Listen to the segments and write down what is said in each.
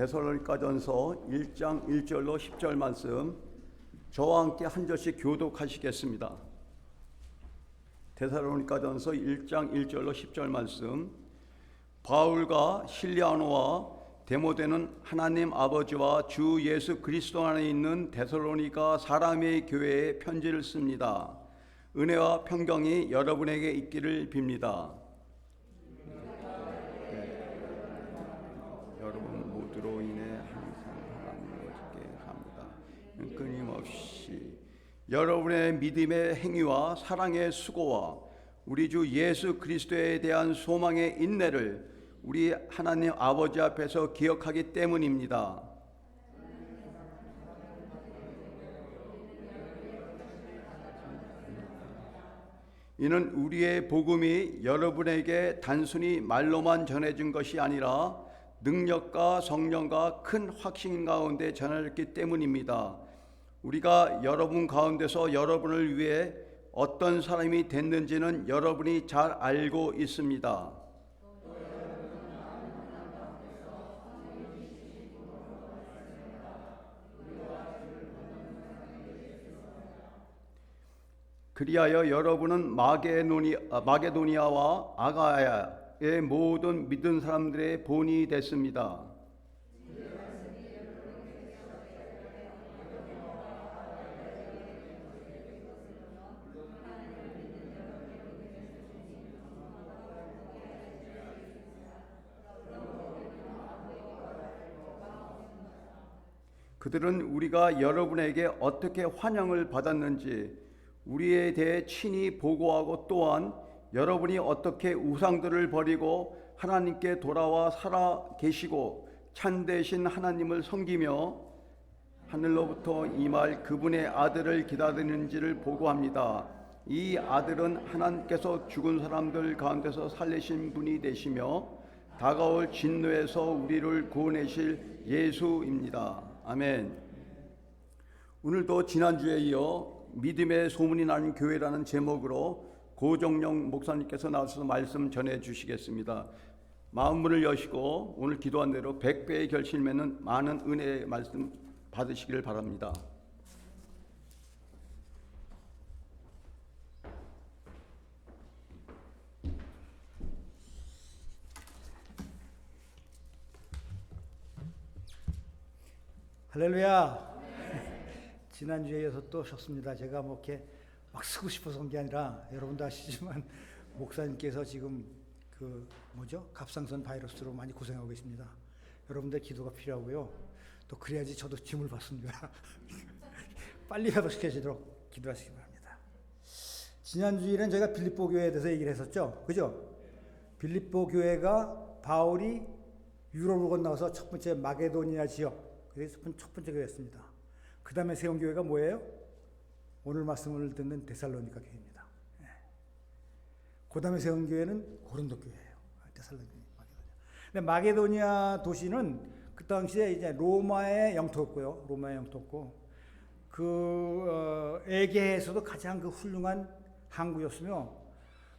데살로니가전서 1장 1절로 10절 말씀 저와 함께 한 절씩 교독하시겠습니다. 데살로니가전서 1장 1절로 10절 말씀. 바울과 실리아노와 데모데는 하나님 아버지와 주 예수 그리스도 안에 있는 데살로니가 사람의 교회에 편지를 씁니다. 은혜와 평강이 여러분에게 있기를 빕니다. 여러분 모두로 인해 항상 하나님을 얻게 합니다. 끊임없이 여러분의 믿음의 행위와 사랑의 수고와 우리 주 예수 그리스도에 대한 소망의 인내를 우리 하나님 아버지 앞에서 기억하기 때문입니다. 이는 우리의 복음이 여러분에게 단순히 말로만 전해진 것이 아니라 능력과 성령과 큰 확신 가운데 전해졌기 때문입니다. 우리가 여러분 가운데서 여러분을 위해 어떤 사람이 됐는지는 여러분이 잘 알고 있습니다. 그리하여 여러분은 마게도니아와 아가야의 모든 믿은 사람들의 본이 됐습니다. 그들은 우리가 여러분에게 어떻게 환영을 받았는지 우리에 대해 친히 보고하고 또한 여러분이 어떻게 우상들을 버리고 하나님께 돌아와 살아 계시고 참되신 하나님을 섬기며 하늘로부터 임할 그분의 아들을 기다리는지를 보고합니다. 이 아들은 하나님께서 죽은 사람들 가운데서 살리신 분이 되시며 다가올 진노에서 우리를 구원하실 예수입니다. 아멘. 오늘도 지난주에 이어 믿음의 소문이 나는 교회라는 제목으로 고정영 목사님께서 나와서 말씀 전해 주시겠습니다. 마음문을 여시고 오늘 기도한 대로 100배의 결실 맺는 많은 은혜의 말씀 받으시기를 바랍니다. 할렐루야. 지난주에 이어서 또 오셨습니다. 제가 뭐 이렇게 막 쓰고 싶어서 온 게 아니라 여러분도 아시지만 목사님께서 지금 갑상선 바이러스로 많이 고생하고 계십니다. 여러분들 기도가 필요하고요. 또 그래야지 저도 짐을 받습니다. 빨리 회복시켜지도록 기도하시기 바랍니다. 지난주에는 저희가 빌립보 교회에 대해서 얘기를 했었죠. 그죠? 빌립보 교회가 바울이 유럽을 건너서 첫 번째 마게도니아 지역, 그래서 첫 번째 교회였습니다. 그 다음에 세운 교회가 뭐예요? 오늘 말씀을 듣는 데살로니가 교회입니다. 예. 그 다음에 세운 교회는 고린도 교회예요. 데살로니가. 근데 마게도니아 도시는 그 당시에 이제 로마의 영토였고요. 로마의 영토였고, 에게에서도 가장 훌륭한 항구였으며,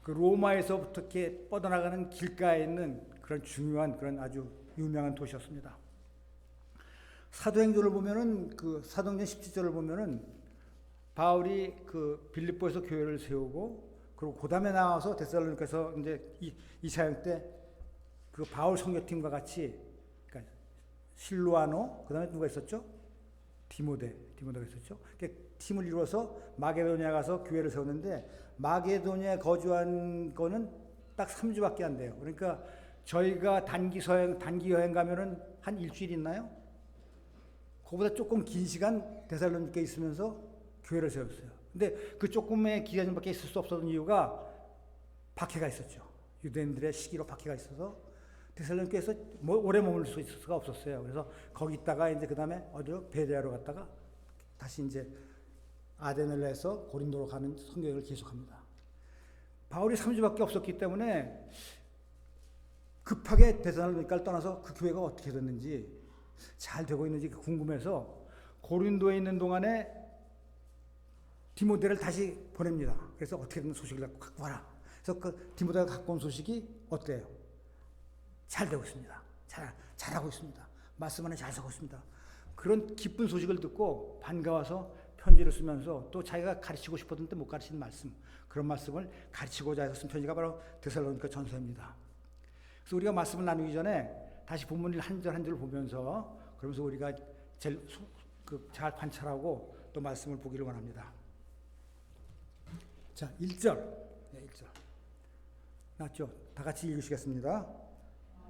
그 로마에서부터 이렇게 뻗어나가는 길가에 있는 그런 중요한 그런 아주 유명한 도시였습니다. 사도행전을 보면은 사도행전 17절을 보면은 바울이 빌립보에서 교회를 세우고 그리고 그다음에 나와서 데살로니가에서 이제 2차 여행 때 바울 선교팀과 같이 그러니까 실루아노 그다음에 누가 있었죠? 디모데가 있었죠. 팀을 이루어서 마게도니아 가서 교회를 세웠는데 마게도니아에 거주한 거는 딱 3주밖에 안 돼요. 그러니까 저희가 단기 여행 가면은 한 일주일 있나요? 그보다 조금 긴 시간 데살로니가에 있으면서 교회를 세웠어요. 근데 그 조금의 기간밖에 있을 수 없었던 이유가 박해가 있었죠. 유대인들의 시기로 박해가 있어서 데살로니가에서 오래 머물 수 있을 수가 없었어요. 그래서 거기 있다가 이제 그 다음에 어디로 베레아로 갔다가 다시 이제 아데넬로 해서 고린도로 가는 선교를 계속합니다. 바울이 3주밖에 없었기 때문에 급하게 데살로니가를 떠나서 그 교회가 어떻게 됐는지 잘 되고 있는지 궁금해서 고린도에 있는 동안에 디모데를 다시 보냅니다. 그래서 어떻게든 소식을 갖고 와라. 그래서 디모데가 갖고 온 소식이 어때요? 잘 되고 있습니다. 잘하고 있습니다. 말씀 안에 잘 적었습니다. 그런 기쁜 소식을 듣고 반가워서 편지를 쓰면서 또 자기가 가르치고 싶었는데 못 가르치는 말씀, 그런 말씀을 가르치고자 해서 쓴 편지가 바로 데살로니가 전서입니다. 그래서 우리가 말씀을 나누기 전에 다시 본문을 한 절 한 절 보면서 그러면서 우리가 제일 잘 관찰하고 또 말씀을 보기를 원합니다. 자, 1절. 네, 1절. 맞죠? 다 같이 읽으시겠습니다.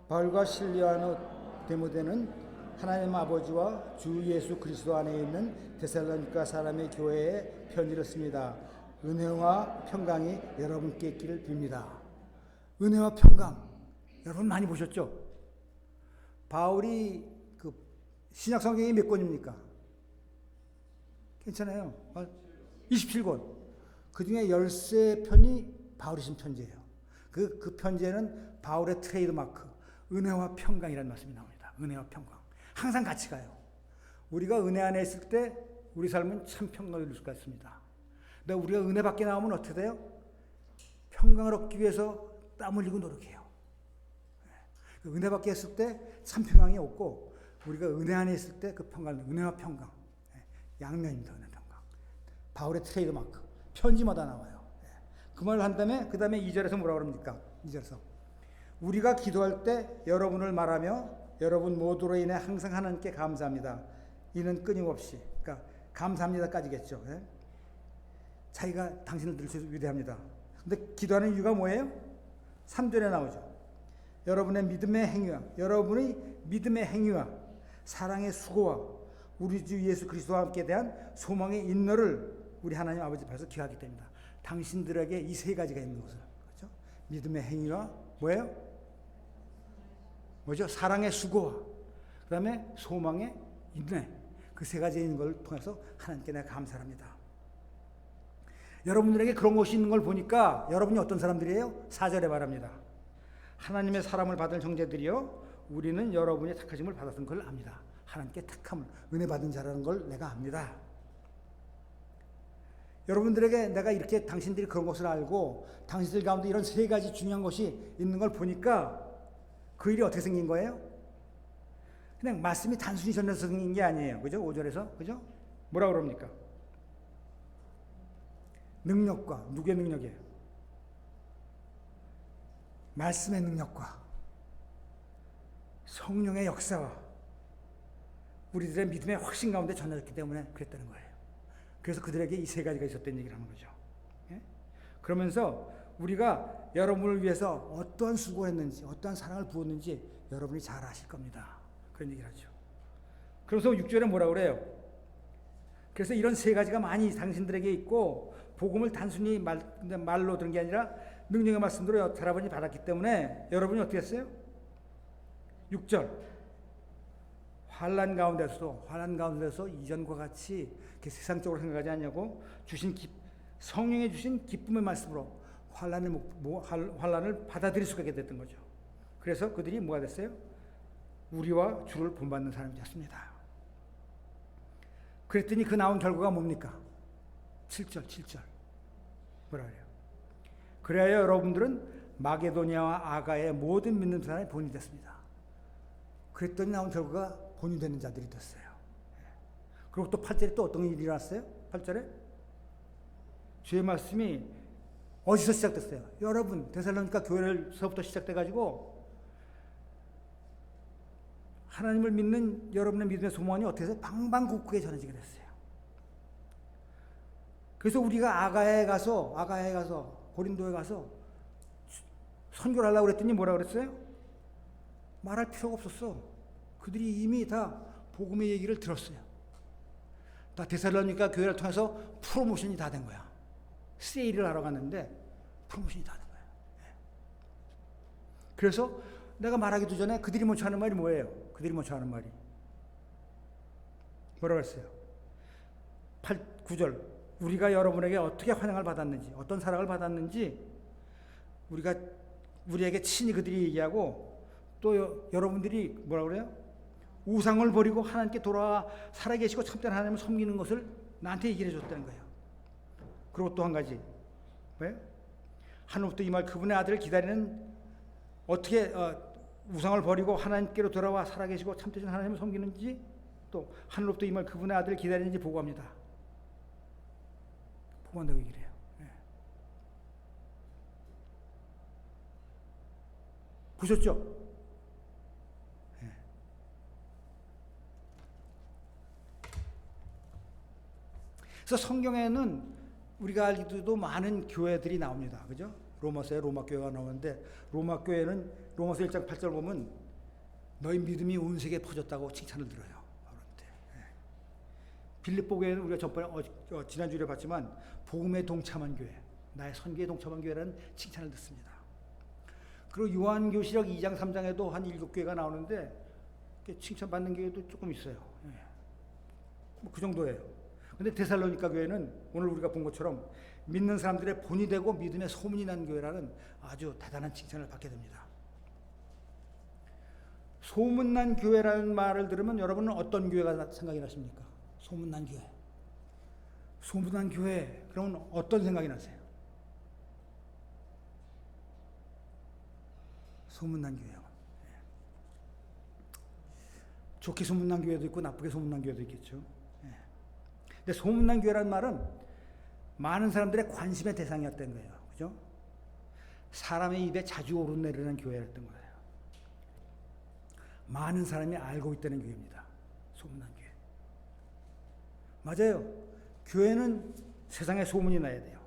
바울과 실리아노 데모데는 하나님 아버지와 주 예수 그리스도 안에 있는 데살로니가 사람의 교회에 편지를 씁니다. 은혜와 평강이 여러분께 있기를 빕니다. 은혜와 평강. 여러분 많이 보셨죠? 바울이 그 신약 성경이 몇 권입니까? 괜찮아요. 27권. 그 중에 13편이 바울이 쓴 편지예요. 그 편지에는 바울의 트레이드 마크, 은혜와 평강이라는 말씀이 나옵니다. 은혜와 평강. 항상 같이 가요. 우리가 은혜 안에 있을 때 우리 삶은 참 평강을 누릴 수가 있습니다. 근데 우리가 은혜 밖에 나오면 어떻게 돼요? 평강을 얻기 위해서 땀 흘리고 노력해요. 은혜 밖에 있을 때 참 평강이 없고 우리가 은혜 안에 있을 때 그 평강, 은혜와 평강. 양면입니다. 은혜 평강. 바울의 트레이드 마크. 편지마다 나와요. 그 말을 한 다음에 그 다음에 2절에서 뭐라고 그럽니까? 2절에서 우리가 기도할 때 여러분을 말하며 여러분 모두로 인해 항상 하나님께 감사합니다. 이는 끊임없이, 그러니까 감사합니다까지겠죠. 자기가 당신을 들으셔서 위대합니다. 근데 기도하는 이유가 뭐예요? 3절에 나오죠. 여러분의 믿음의 행위와 사랑의 수고와 우리 주 예수 그리스도와 함께 대한 소망의 인너를 우리 하나님 아버지 앞에서 기하기 때문이다. 당신들에게 이 세 가지가 있는 것을, 그렇죠? 믿음의 행위와 뭐예요? 뭐죠? 사랑의 수고와 그다음에 소망의 인내. 그 세 가지 있는 걸 통해서 하나님께 내가 감사합니다. 여러분들에게 그런 것이 있는 걸 보니까 여러분이 어떤 사람들이에요? 4절에 말합니다. 하나님의 사람을 받을 형제들이여 우리는 여러분의 택하심을 받았던 걸 압니다. 하나님께 택함을 은혜 받은 자라는 걸 내가 압니다. 여러분들에게 내가 이렇게 당신들이 그런 것을 알고 당신들 가운데 이런 세 가지 중요한 것이 있는 걸 보니까 그 일이 어떻게 생긴 거예요? 그냥 말씀이 단순히 전해서 생긴 게 아니에요. 그죠? 5절에서. 그죠? 뭐라고 그럽니까? 능력과, 누구의 능력이에요? 말씀의 능력과 성령의 역사와 우리들의 믿음의 확신 가운데 전해졌기 때문에 그랬다는 거예요. 그래서 그들에게 이 세 가지가 있었다는 얘기를 하는 거죠. 예? 그러면서 우리가 여러분을 위해서 어떠한 수고를 했는지, 어떠한 사랑을 부었는지 여러분이 잘 아실 겁니다. 그런 얘기를 하죠. 그래서 6절에 뭐라고 그래요? 그래서 이런 세 가지가 많이 당신들에게 있고 복음을 단순히 말로 들은 게 아니라 능력의 말씀대로 여러분이 받았기 때문에 여러분이 어떻게 했어요? 6절 환난 가운데서 이전과 같이 이렇게 세상적으로 생각하지 않냐고 성령이 주신 기쁨의 말씀으로 환난을 받아들일 수가 있게 됐던 거죠. 그래서 그들이 뭐가 됐어요? 우리와 주를 본받는 사람이 됐습니다. 그랬더니 그 나온 결과가 뭡니까? 7절 뭐라 그래요? 그래야 여러분들은 마게도니아와 아가의 모든 믿는 사람의 본이 됐습니다. 그랬더니 나온 결과가 본이 되는 자들이 됐어요. 그리고 또 8절에 또 어떤 일이 일어났어요? 8절에 주의 말씀이 어디서 시작됐어요? 여러분 데살로니가 교회에서부터 시작돼가지고 하나님을 믿는 여러분의 믿음의 소망이 어떻게 해서 방방곡곡에 전해지게 됐어요. 그래서 우리가 아가야에 가서 고린도에 가서 선교를 하려고 그랬더니 뭐라 그랬어요? 말할 필요가 없었어. 그들이 이미 다 복음의 얘기를 들었어요. 다 데살로니가 교회를 통해서 프로모션이 다 된 거야. 세일을 하러 갔는데 프로모션이 다 된 거야. 그래서 내가 말하기도 전에 그들이 먼저 하는 말이 뭐예요? 그들이 먼저 하는 말이 뭐라고 했어요? 9절 우리가 여러분에게 어떻게 환영을 받았는지, 어떤 사랑을 받았는지 우리에게 친히 그들이 얘기하고 또 여러분들이 뭐라고 그래요? 우상을 버리고 하나님께 돌아와 살아계시고 참된 하나님을 섬기는 것을 나한테 얘기를 해줬다는 거예요. 그리고 또 한 가지 왜? 하늘부터 이 말 그분의 아들을 기다리는 어떻게 우상을 버리고 하나님께로 돌아와 살아계시고 참되신 하나님을 섬기는지 또 하늘로부터 임할 그분의 아들을 기다리는지 보고합니다. 보고한다고 얘기를 해요. 보셨죠? 그래서 성경에는 우리가 알기도 많은 교회들이 나옵니다. 그죠? 로마서에 로마 교회가 나오는데 로마 교회는 로마서 1장 8절 보면 너희 믿음이 온 세계에 퍼졌다고 칭찬을 들어요. 빌립보 교회는 우리가 전번에 지난주에 봤지만 복음에 동참한 교회, 나의 선교에 동참한 교회라는 칭찬을 듣습니다. 그리고 요한교시록 2장 3장에도 한 7교회가 나오는데 칭찬받는 교회도 조금 있어요. 뭐 그 정도예요. 근데 데살로니가 교회는 오늘 우리가 본 것처럼 믿는 사람들의 본이 되고 믿음의 소문이 난 교회라는 아주 대단한 칭찬을 받게 됩니다. 소문난 교회라는 말을 들으면 여러분은 어떤 교회가 생각이 나십니까? 소문난 교회. 소문난 교회. 그러면 어떤 생각이 나세요? 소문난 교회요. 좋게 소문난 교회도 있고 나쁘게 소문난 교회도 있겠죠. 근데 소문난 교회라는 말은 많은 사람들의 관심의 대상이었던 거예요. 그죠? 사람의 입에 자주 오르내리는 교회였던 거예요. 많은 사람이 알고 있다는 교회입니다. 소문난 교회. 맞아요. 교회는 세상에 소문이 나야 돼요.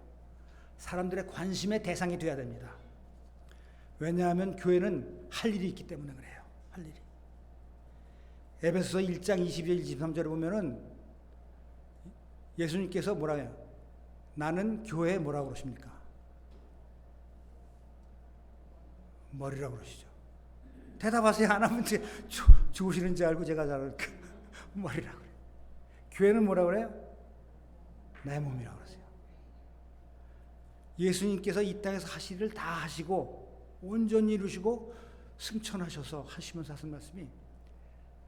사람들의 관심의 대상이 돼야 됩니다. 왜냐하면 교회는 할 일이 있기 때문에 그래요. 할 일이. 에베소서 1장 22절 23절에 보면은 예수님께서 뭐라 해요? 나는 교회에 뭐라고 그러십니까? 머리라고 그러시죠. 대답하세요. 안 하면 좋으시는 줄 알고 제가 잘 머리라고 그래요. 교회는 뭐라고 그래요? 내 몸이라고 그러세요. 예수님께서 이 땅에서 하실 일을 다 하시고 온전히 이루시고 승천하셔서 하시면서 하신 말씀이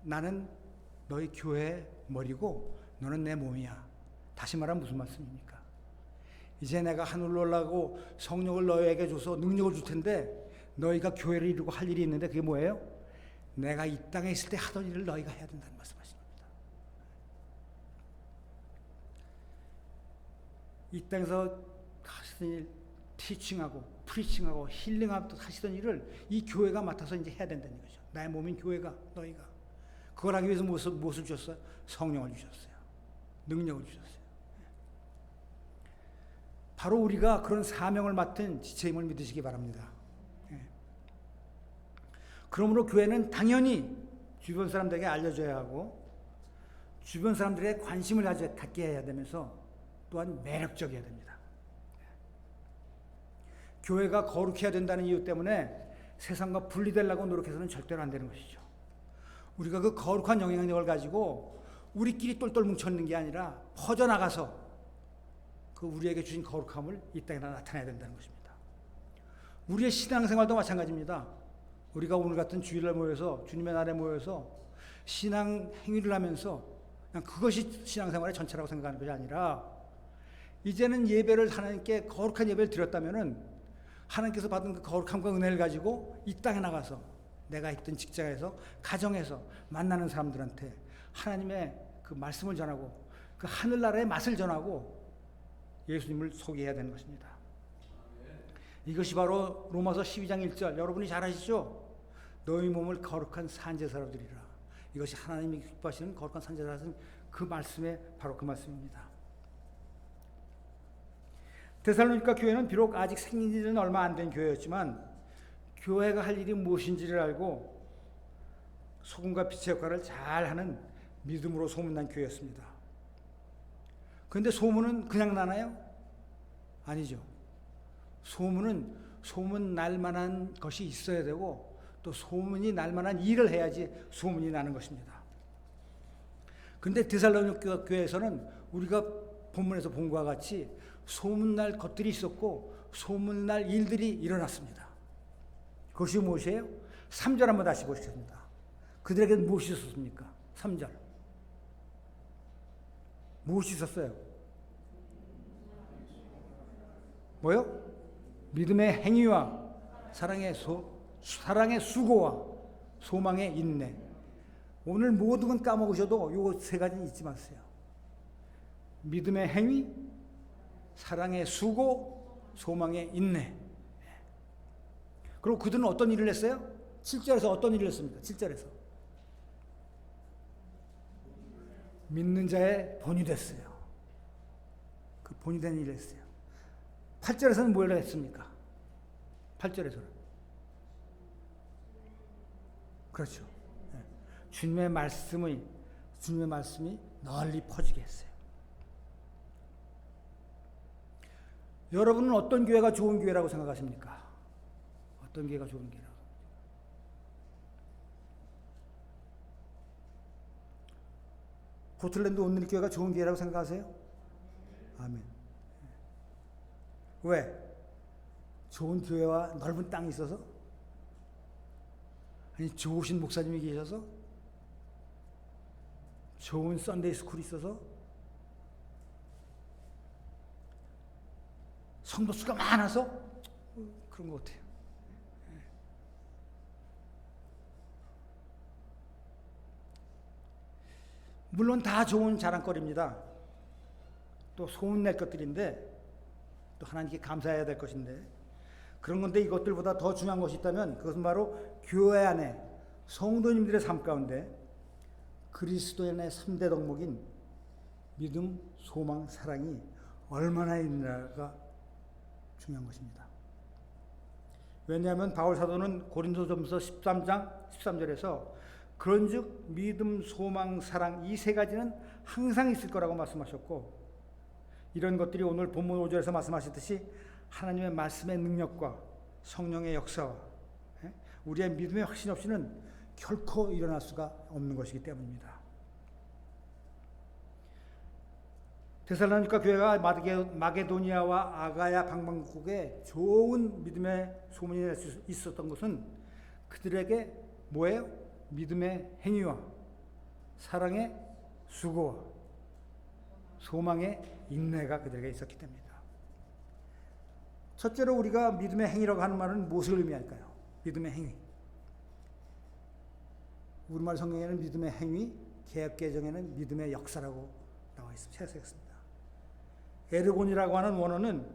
나는 너희 교회의 머리고 너는 내 몸이야. 다시 말하면 무슨 말씀입니까? 이제 내가 하늘로 올라가고 성령을 너희에게 줘서 능력을 줄 텐데 너희가 교회를 이루고 할 일이 있는데 그게 뭐예요? 내가 이 땅에 있을 때 하던 일을 너희가 해야 된다는 말씀하십니다. 이 땅에서 하시던 일, 티칭하고 프리칭하고 힐링하고 하시던 일을 이 교회가 맡아서 이제 해야 된다는 거죠. 나의 몸인 교회가 너희가 그걸 하기 위해서 무엇을 주셨어요? 성령을 주셨어요. 능력을 주셨어요. 바로 우리가 그런 사명을 맡은 지체임을 믿으시기 바랍니다. 그러므로 교회는 당연히 주변 사람들에게 알려줘야 하고 주변 사람들에게 관심을 갖게 해야 되면서 또한 매력적이어야 됩니다. 교회가 거룩해야 된다는 이유 때문에 세상과 분리되려고 노력해서는 절대로 안 되는 것이죠. 우리가 그 거룩한 영향력을 가지고 우리끼리 똘똘 뭉쳐있는 게 아니라 퍼져나가서 그 우리에게 주신 거룩함을 이 땅에다 나타내야 된다는 것입니다. 우리의 신앙생활도 마찬가지입니다. 우리가 오늘 같은 주일날 모여서 주님의 날에 모여서 신앙 행위를 하면서 그냥 그것이 신앙생활의 전체라고 생각하는 것이 아니라 이제는 예배를 하나님께 거룩한 예배를 드렸다면은 하나님께서 받은 그 거룩함과 은혜를 가지고 이 땅에 나가서 내가 있던 직장에서 가정에서 만나는 사람들한테 하나님의 그 말씀을 전하고 그 하늘나라의 맛을 전하고 예수님을 소개해야 되는 것입니다. 이것이 바로 로마서 12장 1절 여러분이 잘 아시죠? 너희 몸을 거룩한 산제사로 드리라. 이것이 하나님이 기뻐하시는 거룩한 산제사라는 그 말씀에 바로 그 말씀입니다. 데살로니가 교회는 비록 아직 생긴 지는 얼마 안 된 교회였지만 교회가 할 일이 무엇인지를 알고 소금과 빛의 역할을 잘하는 믿음으로 소문난 교회였습니다. 그런데 소문은 그냥 나나요? 아니죠. 소문은 소문 날 만한 것이 있어야 되고 또 소문이 날 만한 일을 해야지 소문이 나는 것입니다. 그런데 데살로니가 교회에서는 우리가 본문에서 본 것과 같이 소문날 것들이 있었고 소문날 일들이 일어났습니다. 그것이 무엇이에요? 3절 한번 다시 보시겠습니다. 그들에게 무엇이 있었습니까? 3절. 무엇이 있었어요? 뭐요? 믿음의 행위와 사랑의 수고와 소망의 인내. 오늘 모든 건 까먹으셔도 요 세 가지는 잊지 마세요. 믿음의 행위, 사랑의 수고, 소망의 인내. 그리고 그들은 어떤 일을 했어요? 7절에서 어떤 일을 했습니까? 7절에서 믿는 자의 본이 됐어요. 그 본이 된 일을 했어요. 8절에서는 뭘 했습니까? 8절에서는 그렇죠. 주님의 말씀이 널리 퍼지게 했어요. 여러분은 어떤 교회가 좋은 교회라고 생각하십니까? 어떤 교회가 좋은 교회라고? 포틀랜드 온누리 교회가 좋은 교회라고 생각하세요? 아멘. 왜? 좋은 교회와 넓은 땅이 있어서? 아니, 좋으신 목사님이 계셔서? 좋은 썬데이 스쿨이 있어서? 성도 수가 많아서? 그런 것 같아요. 물론 다 좋은 자랑거리입니다. 또 소문낼 것들인데, 또 하나님께 감사해야 될 것인데, 그런 건데 이것들보다 더 중요한 것이 있다면 그것은 바로 교회 안에 성도님들의 삶 가운데 그리스도인의 3대 덕목인 믿음, 소망, 사랑이 얼마나 있느냐가 중요한 것입니다. 왜냐하면 바울 사도는 고린도전서 13장 13절에서 그런즉 믿음, 소망, 사랑 이 세 가지는 항상 있을 거라고 말씀하셨고, 이런 것들이 오늘 본문 5절에서 말씀하셨듯이 하나님의 말씀의 능력과 성령의 역사와 우리의 믿음의 확신 없이는 결코 일어날 수가 없는 것이기 때문입니다. 데살로니가 교회가 마게도니아와 아가야 방방곡곡에 좋은 믿음의 소문이 날 수 있었던 것은 그들에게 뭐예요? 믿음의 행위와 사랑의 수고와 소망의 인내가 그들에게 있었기 때문입니다. 첫째로 우리가 믿음의 행위라고 하는 말은 무엇을 의미할까요? 믿음의 행위. 우리말 성경에는 믿음의 행위, 개역개정에는 믿음의 역사라고 나와 있습니다. 채색했습니다. 에르곤이라고 하는 원어는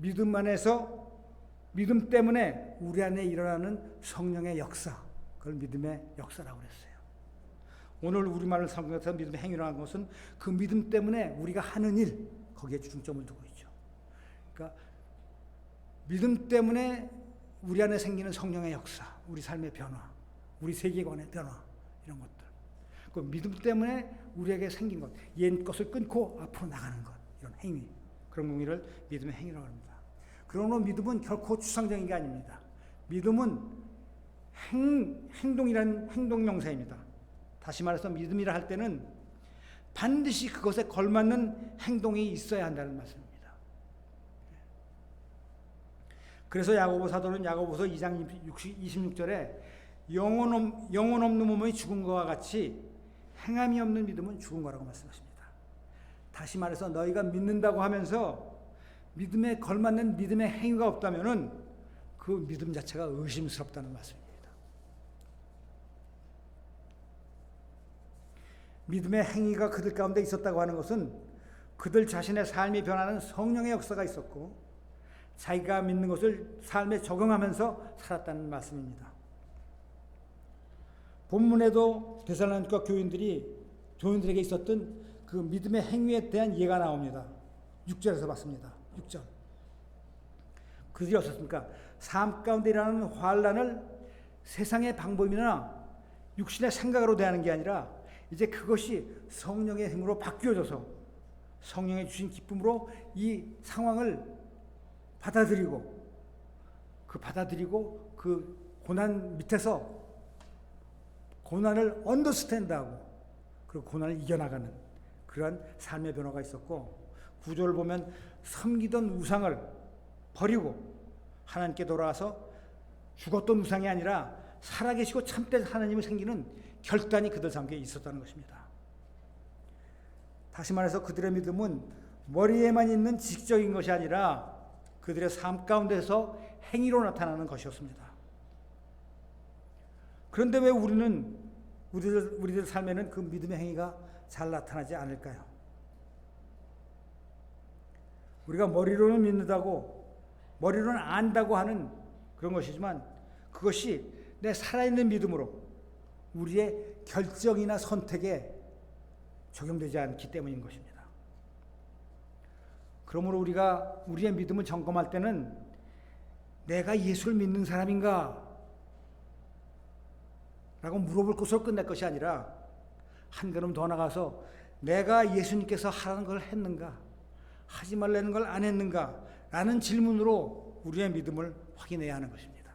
믿음 안에서 믿음 때문에 우리 안에 일어나는 성령의 역사, 그걸 믿음의 역사라고 그랬어요. 오늘 우리말을 성경에서 믿음의 행위라고 하는 것은 그 믿음 때문에 우리가 하는 일, 거기에 중점을 두고 있죠. 그러니까 믿음 때문에 우리 안에 생기는 성령의 역사, 우리 삶의 변화, 우리 세계관의 변화, 이런 것들. 그 믿음 때문에 우리에게 생긴 것, 옛 것을 끊고 앞으로 나가는 것, 이런 행위, 그런 행위를 믿음의 행위라고 합니다. 그러나 믿음은 결코 추상적인 게 아닙니다. 믿음은 행동이라는 행동명사입니다. 다시 말해서 믿음이라 할 때는 반드시 그것에 걸맞는 행동이 있어야 한다는 말씀입니다. 그래서 야고보 사도는 야고보서 2장 26절에 영혼 없는 몸이 죽은 것과 같이 행함이 없는 믿음은 죽은 거라고 말씀하십니다. 다시 말해서 너희가 믿는다고 하면서 믿음에 걸맞는 믿음의 행위가 없다면은 그 믿음 자체가 의심스럽다는 말씀입니다. 믿음의 행위가 그들 가운데 있었다고 하는 것은 그들 자신의 삶이 변하는 성령의 역사가 있었고 자기가 믿는 것을 삶에 적용하면서 살았다는 말씀입니다. 본문에도 데살로니가 교인들에게 있었던 그 믿음의 행위에 대한 예가 나옵니다. 6절에서 봤습니다. 6절. 그들이 어떻습니까? 삶 가운데 일어나는 환난을 세상의 방법이나 육신의 생각으로 대하는 게 아니라 이제 그것이 성령의 힘으로 바뀌어져서 성령의 주신 기쁨으로 이 상황을 받아들이고 그 고난 밑에서 고난을 언더스탠드하고 그리고 고난을 이겨나가는 그러한 삶의 변화가 있었고, 구조를 보면 섬기던 우상을 버리고 하나님께 돌아와서 죽었던 우상이 아니라 살아계시고 참된 하나님이 생기는 결단이 그들 삶에 있었다는 것입니다. 다시 말해서 그들의 믿음은 머리에만 있는 지식적인 것이 아니라 그들의 삶 가운데서 행위로 나타나는 것이었습니다. 그런데 왜 우리들 삶에는 그 믿음의 행위가 잘 나타나지 않을까요? 우리가 머리로는 믿는다고, 머리로는 안다고 하는 그런 것이지만 그것이 내 살아있는 믿음으로 우리의 결정이나 선택에 적용되지 않기 때문인 것입니다. 그러므로 우리가 우리의 믿음을 점검할 때는 내가 예수를 믿는 사람인가? 라고 물어볼 것으로 끝낼 것이 아니라 한 걸음 더 나가서 내가 예수님께서 하라는 걸 했는가? 하지 말라는 걸 안 했는가? 라는 질문으로 우리의 믿음을 확인해야 하는 것입니다.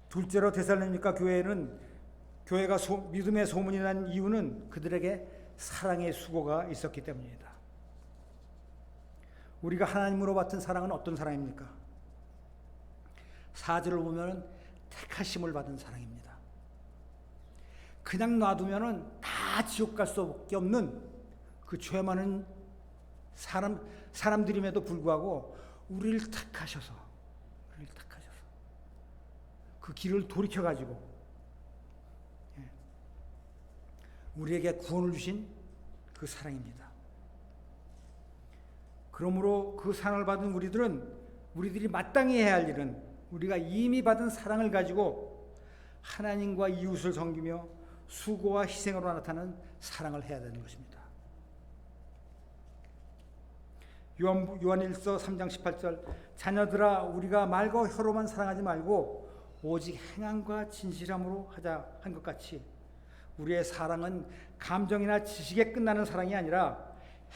둘째로 데살로니가 교회가 믿음의 소문이 난 이유는 그들에게 사랑의 수고가 있었기 때문입니다. 우리가 하나님으로 받은 사랑은 어떤 사랑입니까? 4절을 보면 택하심을 받은 사랑입니다. 그냥 놔두면 다 지옥 갈 수밖에 없는 그 죄 많은 사람들임에도 불구하고 우리를 택하셔서 그 길을 돌이켜가지고 우리에게 구원을 주신 그 사랑입니다. 그러므로 그 사랑을 받은 우리들이 마땅히 해야 할 일은 우리가 이미 받은 사랑을 가지고 하나님과 이웃을 섬기며 수고와 희생으로 나타나는 사랑을 해야 되는 것입니다. 요한일서 3장 18절 자녀들아 우리가 말과 혀로만 사랑하지 말고 오직 행함과 진실함으로 하자 한 것 같이 우리의 사랑은 감정이나 지식에 끝나는 사랑이 아니라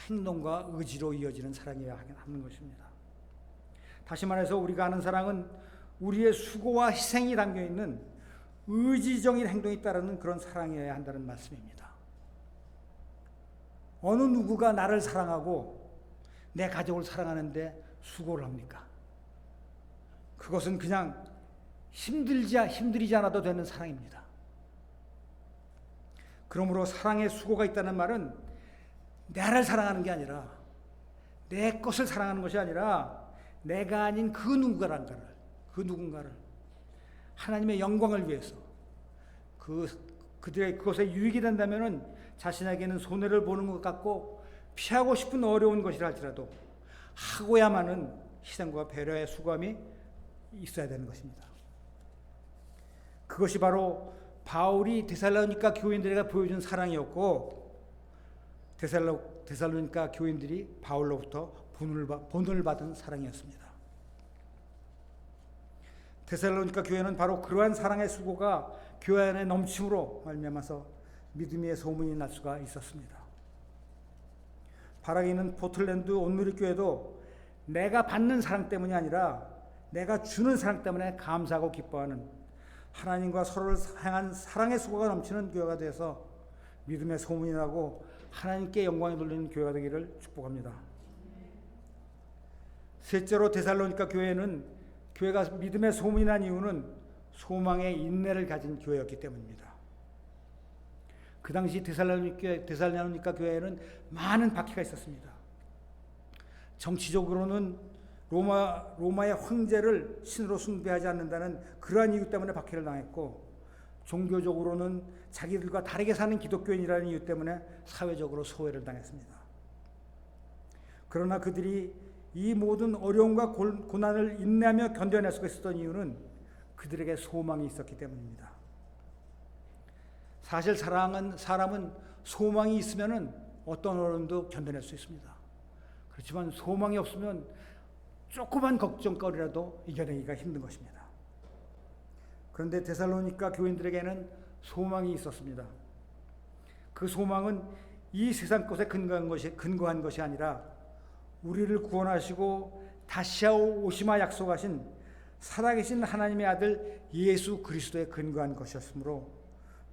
행동과 의지로 이어지는 사랑이어야 하는 것입니다. 다시 말해서 우리가 하는 사랑은 우리의 수고와 희생이 담겨있는 의지적인 행동이 따르는 그런 사랑이어야 한다는 말씀입니다. 어느 누구가 나를 사랑하고 내 가족을 사랑하는데 수고를 합니까? 그것은 그냥 힘들이지 않아도 되는 사랑입니다. 그러므로 사랑에 수고가 있다는 말은 나를 사랑하는 게 아니라 내 것을 사랑하는 것이 아니라 내가 아닌 그 누군가를 하나님의 영광을 위해서 그들의 그것에 유익이 된다면은 자신에게는 손해를 보는 것 같고 피하고 싶은 어려운 것이라 할지라도 하고야만은 희생과 배려의 수고함이 있어야 되는 것입니다. 그것이 바로 바울이 데살로니가 교인들에게 보여준 사랑이었고 데살로니가 교인들이 바울로부터 본을 받은 사랑이었습니다. 데살로니가 교회는 바로 그러한 사랑의 수고가 교회 안에 넘침으로 말미암아서 믿음의 소문이 날 수가 있었습니다. 바락에 있는 포틀랜드 온누리교회도 내가 받는 사랑 때문이 아니라 내가 주는 사랑 때문에 감사하고 기뻐하는 하나님과 서로를 향한 사랑의 수고가 넘치는 교회가 되어서 믿음의 소문이 나고 하나님께 영광이 돌리는 교회가 되기를 축복합니다. 셋째로 데살로니가 교회가 믿음의 소문이 난 이유는 소망의 인내를 가진 교회였기 때문입니다. 그 당시 데살로니가 교회에는 많은 박해가 있었습니다. 정치적으로는 로마의 황제를 신으로 숭배하지 않는다는 그러한 이유 때문에 박해를 당했고, 종교적으로는 자기들과 다르게 사는 기독교인이라는 이유 때문에 사회적으로 소외를 당했습니다. 그러나 그들이 이 모든 어려움과 고난을 인내하며 견뎌낼 수가 있었던 이유는 그들에게 소망이 있었기 때문입니다. 사실 사람은 소망이 있으면 어떤 어려움도 견뎌낼 수 있습니다. 그렇지만 소망이 없으면 조그만 걱정거리라도 이겨내기가 힘든 것입니다. 그런데 데살로니가 교인들에게는 소망이 있었습니다. 그 소망은 이 세상 것에 근거한 것이 아니라 우리를 구원하시고 다시 오시마 약속하신 살아계신 하나님의 아들 예수 그리스도에 근거한 것이었으므로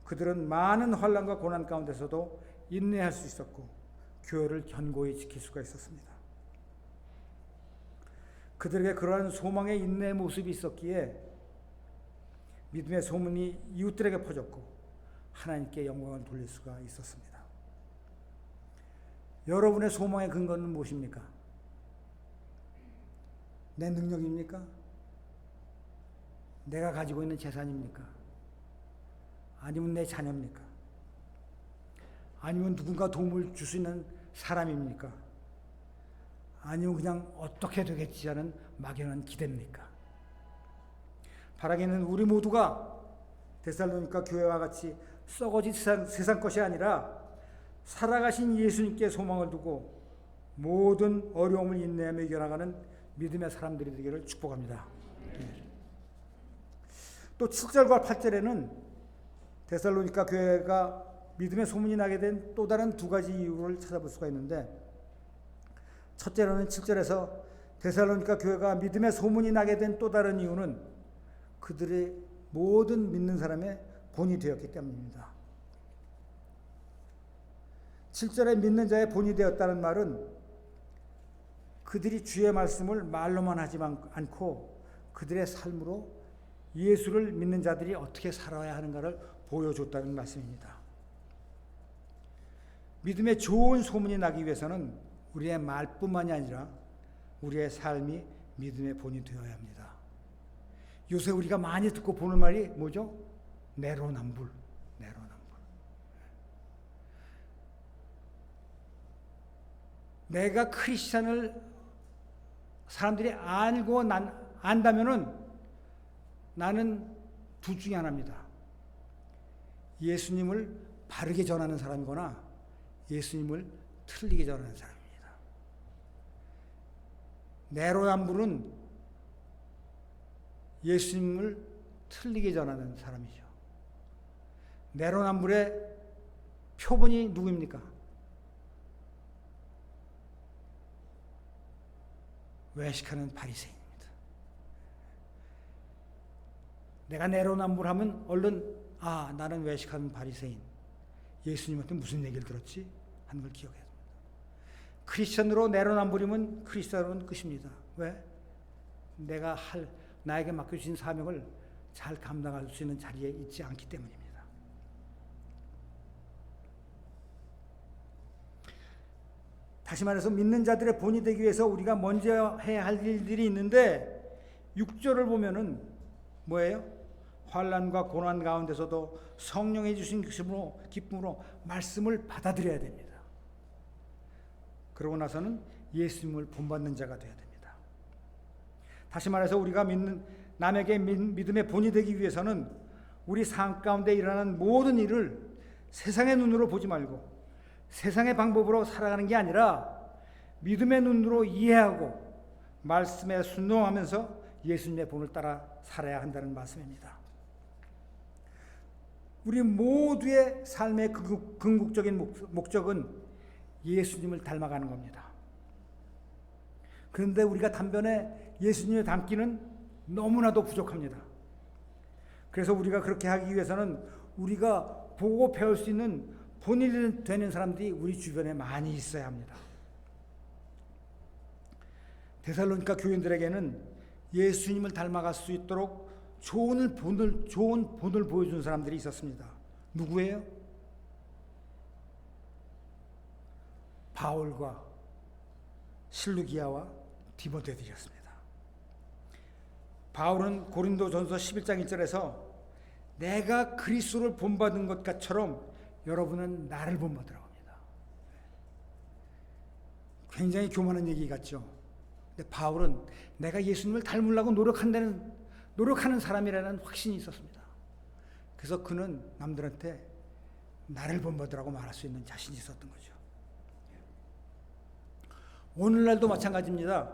그들은 많은 환난과 고난 가운데서도 인내할 수 있었고 교회를 견고히 지킬 수가 있었습니다. 그들에게 그러한 소망의 인내의 모습이 있었기에 믿음의 소문이 이웃들에게 퍼졌고 하나님께 영광을 돌릴 수가 있었습니다. 여러분의 소망의 근거는 무엇입니까? 내 능력입니까? 내가 가지고 있는 재산입니까? 아니면 내 자녀입니까? 아니면 누군가 도움을 줄 수 있는 사람입니까? 아니면 그냥 어떻게 되겠지 하는 막연한 기대입니까? 바라기는 우리 모두가 데살로니가 교회와 같이 썩어진 세상 것이 아니라 살아가신 예수님께 소망을 두고 모든 어려움을 인내하며 이겨나가는 믿음의 사람들이 되기를 축복합니다. 또 7절과 8절에는 데살로니가 교회가 믿음의 소문이 나게 된 또 다른 두 가지 이유를 찾아볼 수가 있는데, 첫째로는 7절에서 데살로니가 교회가 믿음의 소문이 나게 된 또 다른 이유는 그들의 모든 믿는 사람의 본이 되었기 때문입니다. 7절에 믿는 자의 본이 되었다는 말은 그들이 주의 말씀을 말로만 하지 않고 그들의 삶으로 예수를 믿는 자들이 어떻게 살아야 하는가를 보여줬다는 말씀입니다. 믿음의 좋은 소문이 나기 위해서는 우리의 말뿐만이 아니라 우리의 삶이 믿음의 본이 되어야 합니다. 요새 우리가 많이 듣고 보는 말이 뭐죠? 내로남불. 내가 크리스찬을 사람들이 알고 안다면은 나는 둘 중에 하나입니다. 예수님을 바르게 전하는 사람이거나 예수님을 틀리게 전하는 사람입니다. 내로남불은 예수님을 틀리게 전하는 사람이죠. 내로남불의 표본이 누구입니까? 외식하는 바리새인입니다. 내가 내로남불하면 얼른 나는 외식하는 바리새인, 예수님한테 무슨 얘기를 들었지? 하는 걸 기억해야 됩니다. 크리스천으로 내로남불이면 크리스천은 끝입니다. 왜? 내가 나에게 맡겨주신 사명을 잘 감당할 수 있는 자리에 있지 않기 때문입니다. 다시 말해서 믿는 자들의 본이 되기 위해서 우리가 먼저 해야 할 일들이 있는데 6절을 보면은 뭐예요? 환난과 고난 가운데서도 성령이 주신 기쁨으로 말씀을 받아들여야 됩니다. 그러고 나서는 예수님을 본받는 자가 되어야 됩니다. 다시 말해서 우리가 남에게 믿음의 본이 되기 위해서는 우리 삶 가운데 일어나는 모든 일을 세상의 눈으로 보지 말고 세상의 방법으로 살아가는 게 아니라 믿음의 눈으로 이해하고 말씀에 순종하면서 예수님의 본을 따라 살아야 한다는 말씀입니다. 우리 모두의 삶의 궁극적인 목적은 예수님을 닮아가는 겁니다. 그런데 우리가 단변에 예수님을 닮기는 너무나도 부족합니다. 그래서 우리가 그렇게 하기 위해서는 우리가 보고 배울 수 있는 본이 되는 사람들이 우리 주변에 많이 있어야 합니다. 데살로니가 교인들에게는 예수님을 닮아갈 수 있도록 좋은 본을 보여준 사람들이 있었습니다. 누구예요? 바울과 실루기아와 디모데들이었습니다. 바울은 고린도전서 11장 1절에서 내가 그리스도를 본받은 것처럼 여러분은 나를 본받으라고 합니다. 굉장히 교만한 얘기 같죠. 근데 바울은 내가 예수님을 닮으려고 노력하는 사람이라는 확신이 있었습니다. 그래서 그는 남들한테 나를 본받으라고 말할 수 있는 자신이 있었던 거죠. 오늘날도 마찬가지입니다.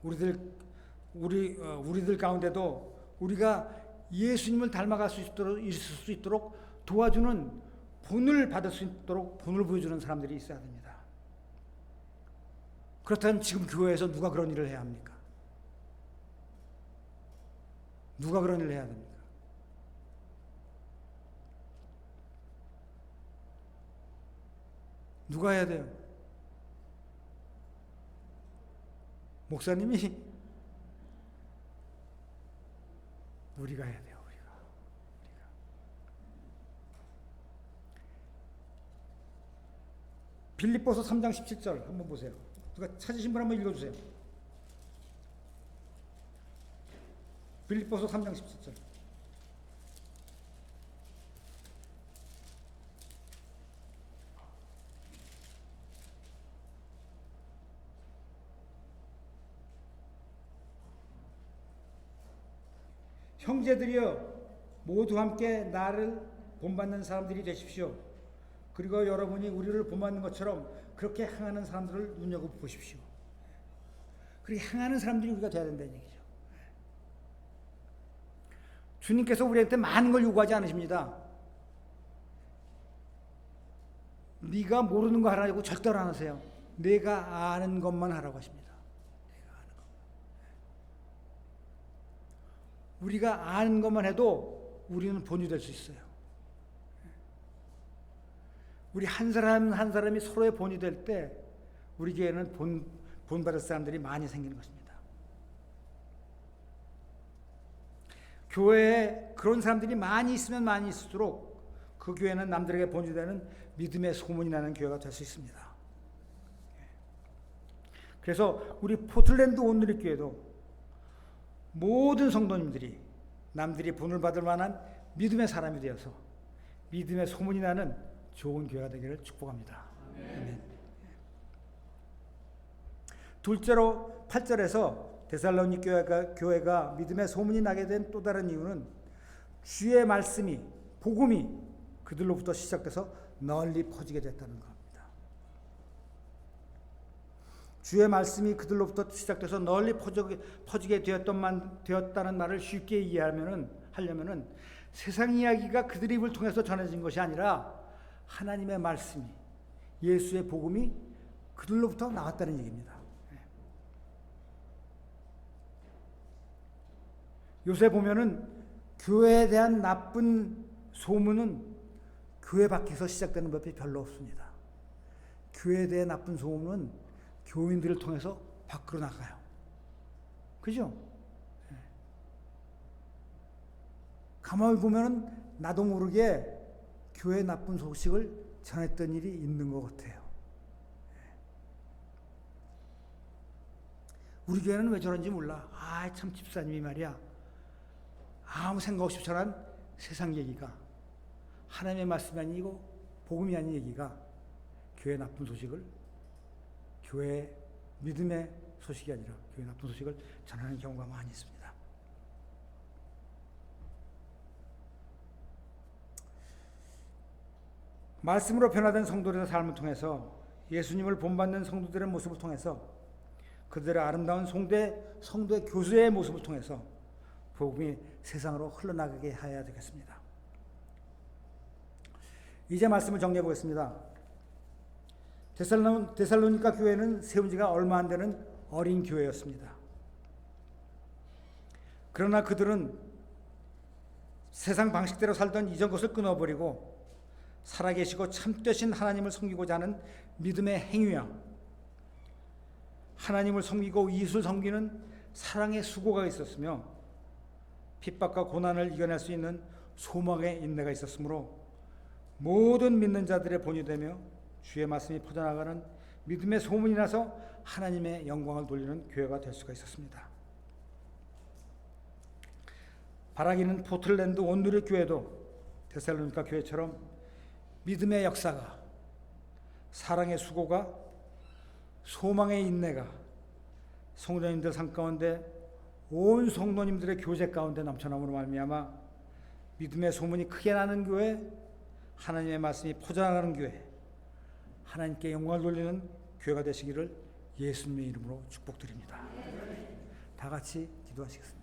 우리들 가운데도 우리가 예수님을 닮아갈 수 있도록 도와주는 본을 받을 수 있도록 본을 보여주는 사람들이 있어야 됩니다. 그렇다면 지금 교회에서 누가 그런 일을 해야 합니까? 누가 그런 일을 해야 됩니까? 누가 해야 돼요? 목사님이 우리가 해야 돼요. 빌립보서 3장 17절 한번 보세요. 누가 찾으신 분 한번 읽어주세요. 빌립보서 3장 17절. 형제들이여 모두 함께 나를 본받는 사람들이 되십시오. 그리고 여러분이 우리를 본받는 것처럼 그렇게 행하는 사람들을 눈여겨보십시오. 그렇게 행하는 사람들이 우리가 돼야 된다는 얘기죠. 주님께서 우리한테 많은 걸 요구하지 않으십니다. 네가 모르는 거 하라고 절대로 안 하세요. 내가 아는 것만 하라고 하십니다. 내가 아는 것. 우리가 아는 것만 해도 우리는 본이 될 수 있어요. 우리 한 사람 한 사람이 서로의 본이 될 때 우리 교회는 본받을 사람들이 많이 생기는 것입니다. 교회에 그런 사람들이 많이 있으면 많이 있을수록 그 교회는 남들에게 본이 되는 믿음의 소문이 나는 교회가 될 수 있습니다. 그래서 우리 포틀랜드 온누리 교회도 모든 성도님들이 남들이 본을 받을 만한 믿음의 사람이 되어서 믿음의 소문이 나는 좋은 교회가 되기를 축복합니다. 아멘. 둘째로 8절에서 데살로니 교회가 믿음의 소문이 나게 된 또 다른 이유는 주의 말씀이 복음이 그들로부터 시작돼서 널리 퍼지게 됐다는 겁니다. 주의 말씀이 그들로부터 시작돼서 널리 퍼지게 되었다는 말을 쉽게 이해하려면은 세상 이야기가 그들의 입을 통해서 전해진 것이 아니라 하나님의 말씀이 예수의 복음이 그들로부터 나왔다는 얘기입니다. 요새 보면은 교회에 대한 나쁜 소문은 교회 밖에서 시작되는 법이 별로 없습니다. 교회에 대한 나쁜 소문은 교인들을 통해서 밖으로 나가요. 그죠? 가만히 보면은 나도 모르게 교회 나쁜 소식을 전했던 일이 있는 것 같아요. 우리 교회는 왜 저런지 몰라. 참 집사님이 말이야. 아무 생각 없이 전한 세상 얘기가 하나님의 말씀이 아니고 복음이 아닌 얘기가 교회 나쁜 소식을 교회 믿음의 소식이 아니라 교회 나쁜 소식을 전하는 경우가 많이 있습니다. 말씀으로 변화된 성도들의 삶을 통해서 예수님을 본받는 성도들의 모습을 통해서 그들의 아름다운 성도의 교수의 모습을 통해서 복음이 세상으로 흘러나가게 해야 되겠습니다. 이제 말씀을 정리해 보겠습니다. 데살로니가 교회는 세운 지가 얼마 안 되는 어린 교회였습니다. 그러나 그들은 세상 방식대로 살던 이전 것을 끊어버리고 살아계시고 참되신 하나님을 섬기고자 하는 믿음의 행위와 하나님을 섬기고 이웃을 섬기는 사랑의 수고가 있었으며 핍박과 고난을 이겨낼 수 있는 소망의 인내가 있었으므로 모든 믿는 자들의 본이 되며 주의 말씀이 퍼져나가는 믿음의 소문이 나서 하나님의 영광을 돌리는 교회가 될 수가 있었습니다. 바라기는 포틀랜드 온누리 교회도 데살로니가 교회처럼 믿음의 역사가 사랑의 수고가 소망의 인내가 성도님들 삶 가운데 온 성도님들의 교제 가운데 넘쳐남으로 말미암아 믿음의 소문이 크게 나는 교회, 하나님의 말씀이 퍼져나가는 교회, 하나님께 영광을 돌리는 교회가 되시기를 예수님의 이름으로 축복드립니다. 다 같이 기도하시겠습니다.